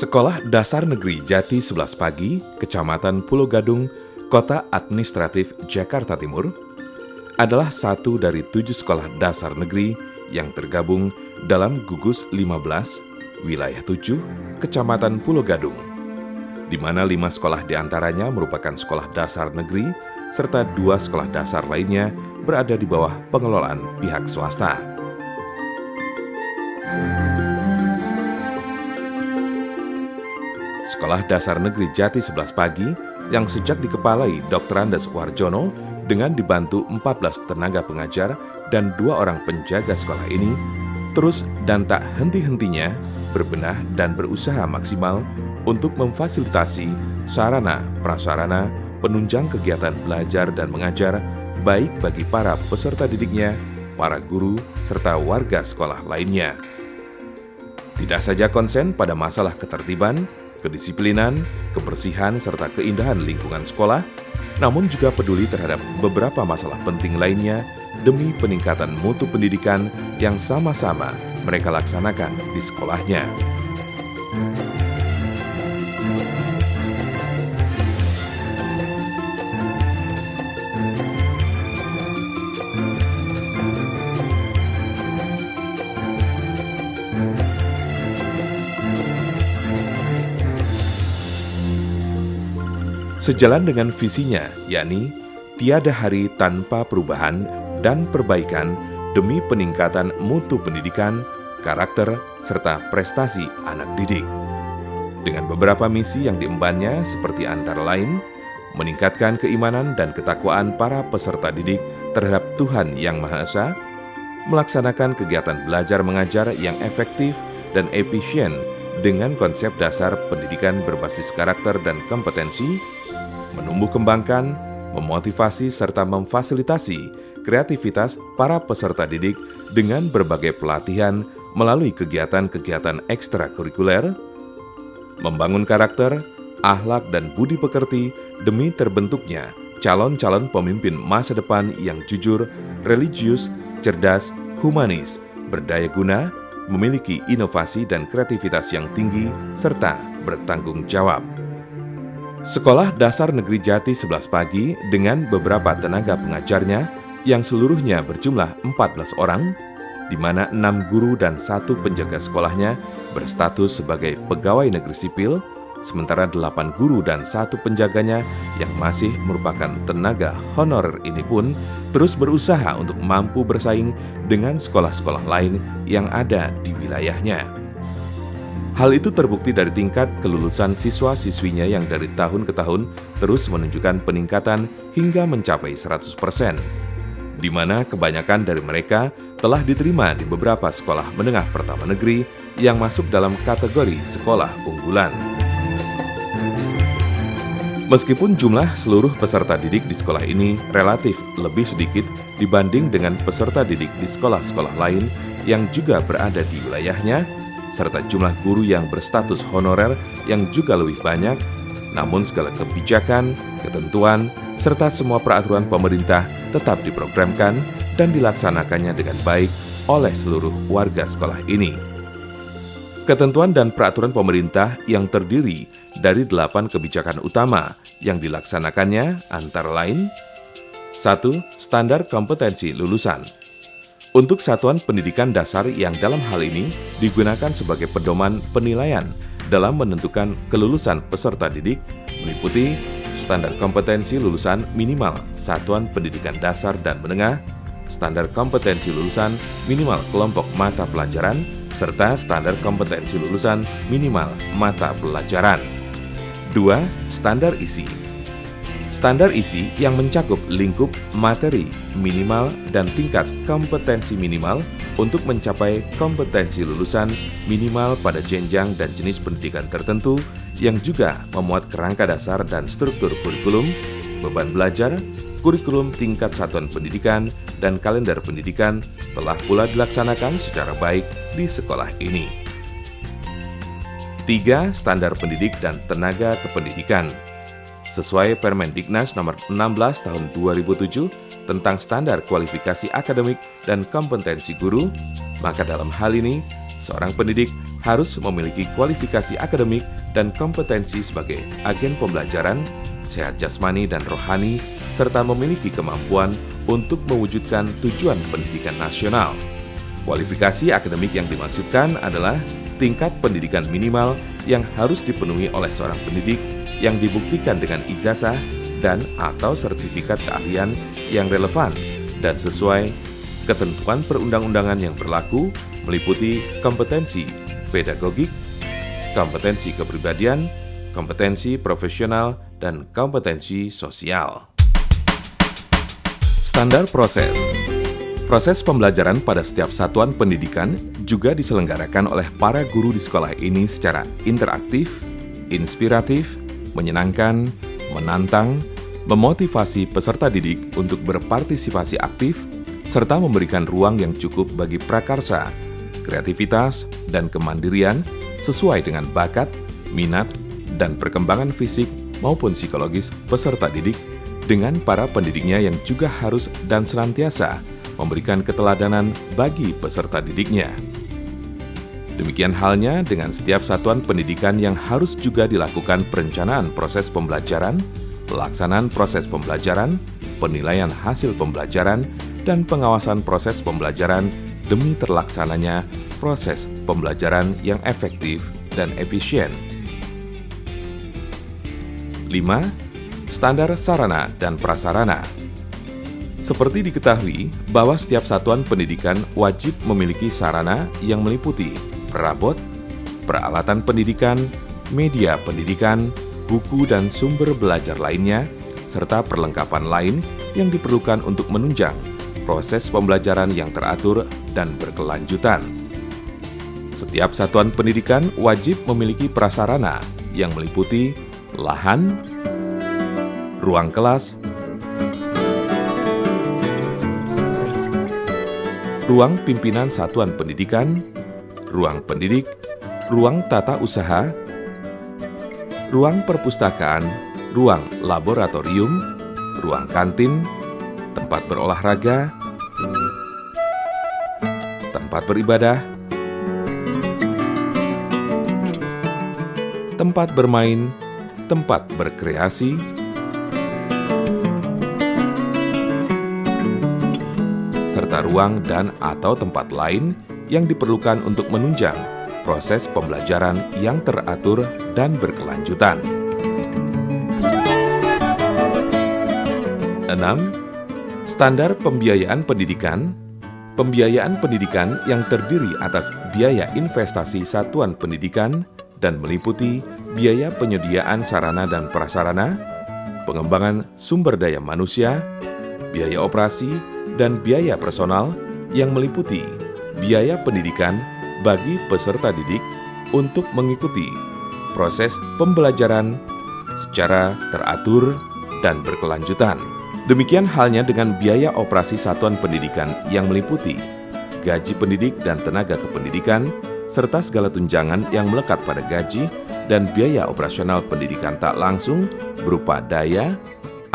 Sekolah Dasar Negeri Jati 11 Pagi, Kecamatan Pulau Gadung, Kota Administratif Jakarta Timur, adalah satu dari 7 sekolah dasar negeri yang tergabung dalam Gugus 15, Wilayah 7, Kecamatan Pulau Gadung, di mana 5 sekolah diantaranya merupakan sekolah dasar negeri, serta 2 sekolah dasar lainnya berada di bawah pengelolaan pihak swasta. Sekolah Dasar Negeri Jati 11 Pagi yang sejak dikepalai Dr. Andes Warjono dengan dibantu 14 tenaga pengajar dan 2 orang penjaga sekolah ini terus dan tak henti-hentinya berbenah dan berusaha maksimal untuk memfasilitasi sarana prasarana penunjang kegiatan belajar dan mengajar baik bagi para peserta didiknya, para guru, serta warga sekolah lainnya. Tidak saja konsen pada masalah ketertiban, kedisiplinan, kebersihan, serta keindahan lingkungan sekolah, namun juga peduli terhadap beberapa masalah penting lainnya demi peningkatan mutu pendidikan yang sama-sama mereka laksanakan di sekolahnya. Sejalan dengan visinya, yakni tiada hari tanpa perubahan dan perbaikan demi peningkatan mutu pendidikan, karakter, serta prestasi anak didik. Dengan beberapa misi yang diembannya seperti antara lain, meningkatkan keimanan dan ketakwaan para peserta didik terhadap Tuhan Yang Maha Esa, melaksanakan kegiatan belajar mengajar yang efektif dan efisien dengan konsep dasar pendidikan berbasis karakter dan kompetensi, menumbuh kembangkan, memotivasi serta memfasilitasi kreativitas para peserta didik dengan berbagai pelatihan melalui kegiatan-kegiatan ekstrakurikuler, membangun karakter, akhlak dan budi pekerti demi terbentuknya calon-calon pemimpin masa depan yang jujur, religius, cerdas, humanis, berdaya guna, memiliki inovasi dan kreativitas yang tinggi, serta bertanggung jawab. Sekolah Dasar Negeri Jati 11 Pagi dengan beberapa tenaga pengajarnya yang seluruhnya berjumlah 14 orang, di mana 6 guru dan 1 penjaga sekolahnya berstatus sebagai pegawai negeri sipil, sementara 8 guru dan 1 penjaganya yang masih merupakan tenaga honorer ini pun terus berusaha untuk mampu bersaing dengan sekolah-sekolah lain yang ada di wilayahnya. Hal itu terbukti dari tingkat kelulusan siswa-siswinya yang dari tahun ke tahun terus menunjukkan peningkatan hingga mencapai 100%, di mana kebanyakan dari mereka telah diterima di beberapa sekolah menengah pertama negeri yang masuk dalam kategori sekolah unggulan. Meskipun jumlah seluruh peserta didik di sekolah ini relatif lebih sedikit dibanding dengan peserta didik di sekolah-sekolah lain yang juga berada di wilayahnya, serta jumlah guru yang berstatus honorer yang juga lebih banyak, namun segala kebijakan, ketentuan, serta semua peraturan pemerintah tetap diprogramkan dan dilaksanakannya dengan baik oleh seluruh warga sekolah ini. Ketentuan dan peraturan pemerintah yang terdiri dari 8 kebijakan utama yang dilaksanakannya antara lain: 1. Standar kompetensi lulusan. Untuk satuan pendidikan dasar yang dalam hal ini digunakan sebagai pedoman penilaian dalam menentukan kelulusan peserta didik meliputi standar kompetensi lulusan minimal satuan pendidikan dasar dan menengah, standar kompetensi lulusan minimal kelompok mata pelajaran, serta standar kompetensi lulusan minimal mata pelajaran. 2. Standar isi. Standar isi yang mencakup lingkup materi minimal dan tingkat kompetensi minimal untuk mencapai kompetensi lulusan minimal pada jenjang dan jenis pendidikan tertentu yang juga memuat kerangka dasar dan struktur kurikulum, beban belajar, kurikulum tingkat satuan pendidikan, dan kalender pendidikan telah pula dilaksanakan secara baik di sekolah ini. 3. Standar pendidik dan tenaga kependidikan. Sesuai Permendiknas nomor 16 tahun 2007 tentang standar kualifikasi akademik dan kompetensi guru, maka dalam hal ini, seorang pendidik harus memiliki kualifikasi akademik dan kompetensi sebagai agen pembelajaran, sehat jasmani dan rohani, serta memiliki kemampuan untuk mewujudkan tujuan pendidikan nasional. Kualifikasi akademik yang dimaksudkan adalah tingkat pendidikan minimal yang harus dipenuhi oleh seorang pendidik yang dibuktikan dengan ijazah dan atau sertifikat keahlian yang relevan dan sesuai ketentuan perundang-undangan yang berlaku, meliputi kompetensi pedagogik, kompetensi kepribadian, kompetensi profesional, dan kompetensi sosial. Standar proses. Proses pembelajaran pada setiap satuan pendidikan juga diselenggarakan oleh para guru di sekolah ini secara interaktif, inspiratif, menyenangkan, menantang, memotivasi peserta didik untuk berpartisipasi aktif, serta memberikan ruang yang cukup bagi prakarsa, kreativitas, dan kemandirian sesuai dengan bakat, minat, dan perkembangan fisik maupun psikologis peserta didik dengan para pendidiknya yang juga harus dan senantiasa memberikan keteladanan bagi peserta didiknya. Demikian halnya dengan setiap satuan pendidikan yang harus juga dilakukan perencanaan proses pembelajaran, pelaksanaan proses pembelajaran, penilaian hasil pembelajaran, dan pengawasan proses pembelajaran demi terlaksananya proses pembelajaran yang efektif dan efisien. 5. Standar sarana dan prasarana. Seperti diketahui bahwa setiap satuan pendidikan wajib memiliki sarana yang meliputi perabot, peralatan pendidikan, media pendidikan, buku dan sumber belajar lainnya, serta perlengkapan lain yang diperlukan untuk menunjang proses pembelajaran yang teratur dan berkelanjutan. Setiap satuan pendidikan wajib memiliki prasarana yang meliputi lahan, ruang kelas, ruang pimpinan satuan pendidikan, ruang pendidik, ruang tata usaha, ruang perpustakaan, ruang laboratorium, ruang kantin, tempat berolahraga, tempat beribadah, tempat bermain, tempat berkreasi, serta ruang dan atau tempat lain yang diperlukan untuk menunjang proses pembelajaran yang teratur dan berkelanjutan. 6. Standar pembiayaan pendidikan. Pembiayaan pendidikan yang terdiri atas biaya investasi satuan pendidikan dan meliputi biaya penyediaan sarana dan prasarana, pengembangan sumber daya manusia, biaya operasi, dan biaya personal yang meliputi biaya pendidikan bagi peserta didik untuk mengikuti proses pembelajaran secara teratur dan berkelanjutan. Demikian halnya dengan biaya operasi satuan pendidikan yang meliputi gaji pendidik dan tenaga kependidikan, serta segala tunjangan yang melekat pada gaji dan biaya operasional pendidikan tak langsung berupa daya,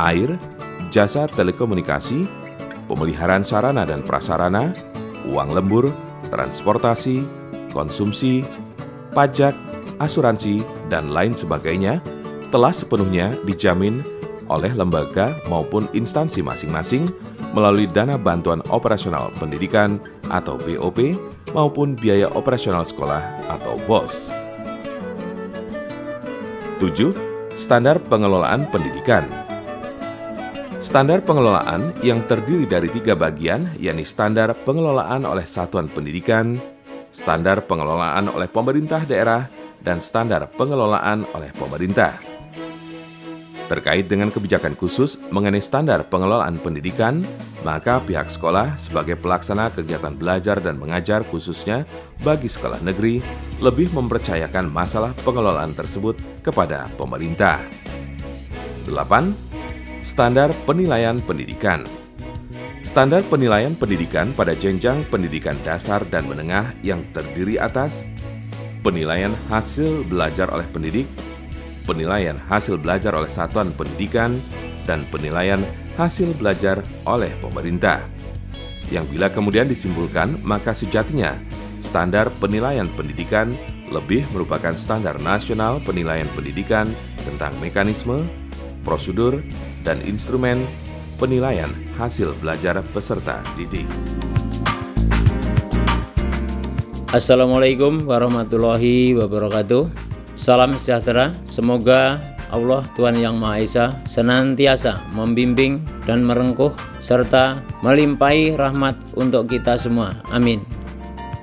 air, jasa telekomunikasi, pemeliharaan sarana dan prasarana, uang lembur, transportasi, konsumsi, pajak, asuransi, dan lain sebagainya telah sepenuhnya dijamin oleh lembaga maupun instansi masing-masing melalui dana bantuan operasional pendidikan atau BOP maupun biaya operasional sekolah atau BOS. 7. Standar pengelolaan pendidikan. Standar pengelolaan yang terdiri dari 3 bagian, yakni standar pengelolaan oleh satuan pendidikan, standar pengelolaan oleh pemerintah daerah, dan standar pengelolaan oleh pemerintah. Terkait dengan kebijakan khusus mengenai standar pengelolaan pendidikan, maka pihak sekolah sebagai pelaksana kegiatan belajar dan mengajar khususnya bagi sekolah negeri lebih mempercayakan masalah pengelolaan tersebut kepada pemerintah. 8. Standar penilaian pendidikan. Standar penilaian pendidikan pada jenjang pendidikan dasar dan menengah yang terdiri atas penilaian hasil belajar oleh pendidik, penilaian hasil belajar oleh satuan pendidikan, dan penilaian hasil belajar oleh pemerintah. Yang bila kemudian disimpulkan, maka sejatinya standar penilaian pendidikan lebih merupakan standar nasional penilaian pendidikan tentang mekanisme, prosedur, dan instrumen penilaian hasil belajar peserta didik. Assalamualaikum warahmatullahi wabarakatuh. Salam sejahtera. Semoga Allah Tuhan Yang Maha Esa senantiasa membimbing dan merengkuh serta melimpahi rahmat untuk kita semua. Amin.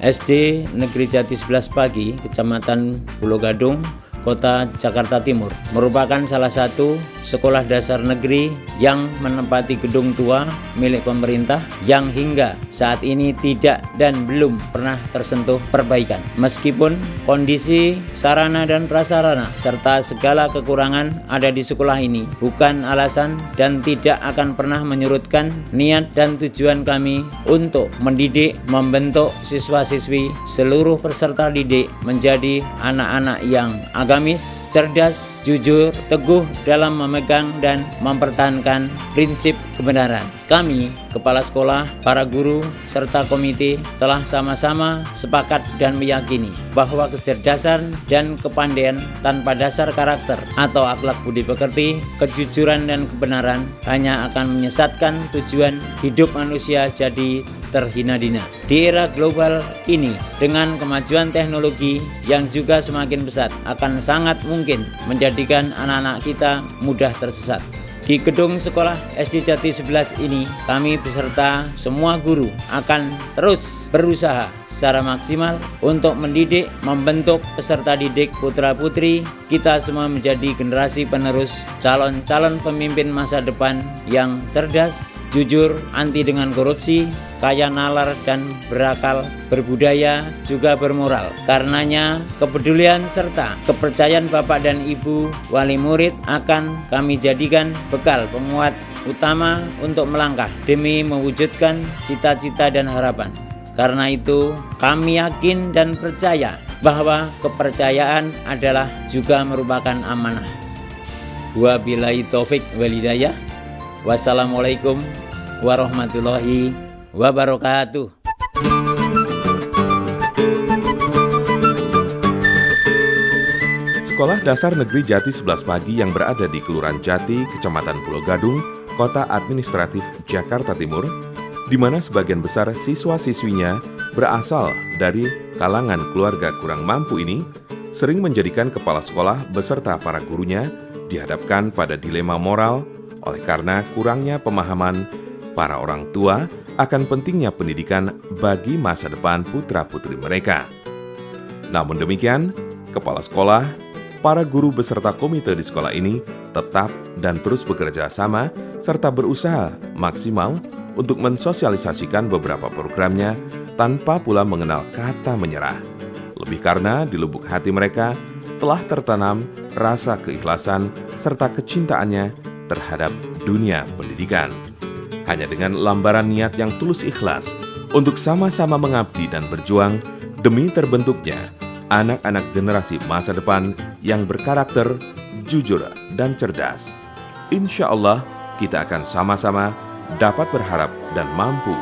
SD Negeri Jati 11 Pagi, Kecamatan Pulau Gadung, Kota Jakarta Timur, merupakan salah satu sekolah dasar negeri yang menempati gedung tua milik pemerintah yang hingga saat ini tidak dan belum pernah tersentuh perbaikan. Meskipun kondisi sarana dan prasarana serta segala kekurangan ada di sekolah ini bukan alasan dan tidak akan pernah menyurutkan niat dan tujuan kami untuk mendidik, membentuk siswa-siswi seluruh peserta didik menjadi anak-anak yang agamis, cerdas, jujur, teguh dalam memegang dan mempertahankan prinsip kebenaran. Kami, kepala sekolah, para guru, serta komite telah sama-sama sepakat dan meyakini bahwa kecerdasan dan kepandaian tanpa dasar karakter atau akhlak budi pekerti, kejujuran dan kebenaran hanya akan menyesatkan tujuan hidup manusia jadi terhina-hina. Di era global ini, dengan kemajuan teknologi yang juga semakin pesat, akan sangat mungkin menjadikan anak-anak kita mudah tersesat. Di gedung sekolah SD Jati 11 ini, kami beserta semua guru akan terus berusaha secara maksimal untuk mendidik, membentuk peserta didik putra-putri kita semua menjadi generasi penerus calon-calon pemimpin masa depan yang cerdas, jujur, anti dengan korupsi, kaya nalar dan berakal, berbudaya, juga bermoral. Karenanya, kepedulian serta kepercayaan Bapak dan Ibu wali murid akan kami jadikan bekal penguat utama untuk melangkah demi mewujudkan cita-cita dan harapan. Karena itu, kami yakin dan percaya bahwa kepercayaan adalah juga merupakan amanah. Wabillahi taufik wal hidayah. Wassalamualaikum warahmatullahi wabarakatuh. Sekolah Dasar Negeri Jati 11 Pagi yang berada di Kelurahan Jati, Kecamatan Pulau Gadung, Kota Administratif Jakarta Timur, di mana sebagian besar siswa-siswinya berasal dari kalangan keluarga kurang mampu ini, sering menjadikan kepala sekolah beserta para gurunya dihadapkan pada dilema moral oleh karena kurangnya pemahaman para orang tua akan pentingnya pendidikan bagi masa depan putra-putri mereka. Namun demikian, kepala sekolah, para guru beserta komite di sekolah ini tetap dan terus bekerja sama serta berusaha maksimal untuk mensosialisasikan beberapa programnya tanpa pula mengenal kata menyerah. Lebih karena di lubuk hati mereka telah tertanam rasa keikhlasan serta kecintaannya terhadap dunia pendidikan. Hanya dengan lambaran niat yang tulus ikhlas untuk sama-sama mengabdi dan berjuang demi terbentuknya anak-anak generasi masa depan yang berkarakter, jujur, dan cerdas. Insya Allah kita akan sama-sama dapat berharap dan mampu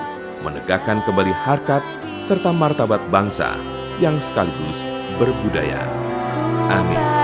menegakkan kembali harkat serta martabat bangsa yang sekaligus berbudaya. Amin.